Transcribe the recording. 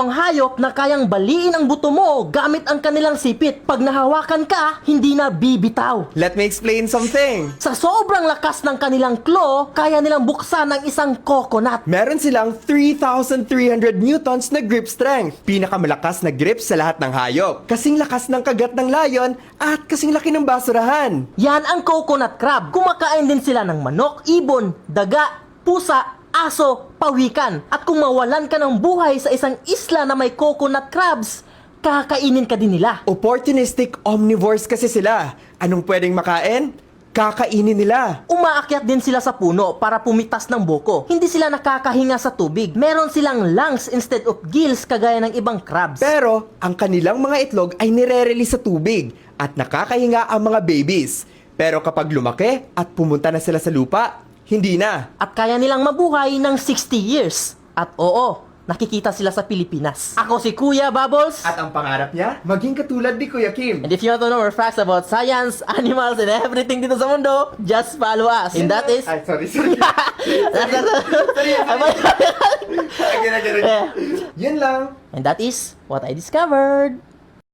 ang hayop na kayang baliin ang buto mo gamit ang kanilang sipit. Pag nahawakan ka, hindi na bibitaw. Let me explain something. Sa sobrang lakas ng kanilang claw, kaya nilang buksan ang isang coconut. Meron silang 3,300 newtons na grip strength. Pinakamalakas na grip sa lahat ng hayop. Kasing lakas ng kagat ng layon at kasing laki ng basurahan. Yan ang coconut crab. Kumakain din sila ng manok, ibon, daga, pusa, aso, pawikan. At kung mawalan ka ng buhay sa isang isla na may coconut crabs, kakainin ka din nila. Opportunistic omnivores kasi sila. Anong pwedeng makain? Kakainin nila. Umaakyat din sila sa puno para pumitas ng buko. Hindi sila nakakahinga sa tubig. Meron silang lungs instead of gills kagaya ng ibang crabs. Pero ang kanilang mga itlog ay nire-release sa tubig at nakakahinga ang mga babies. Pero kapag lumaki at pumunta na sila sa lupa, hindi na. At kaya nilang mabuhay ng 60 years. At oo, nakikita sila sa Pilipinas. Ako si Kuya Bubbles. At ang pangarap niya, maging katulad ni Kuya Kim. And if you want to know more facts about science, animals, and everything dito sa mundo, just follow us. And that is... Ay, sorry. Sorry. Yeah. Yun lang. And that is what I discovered.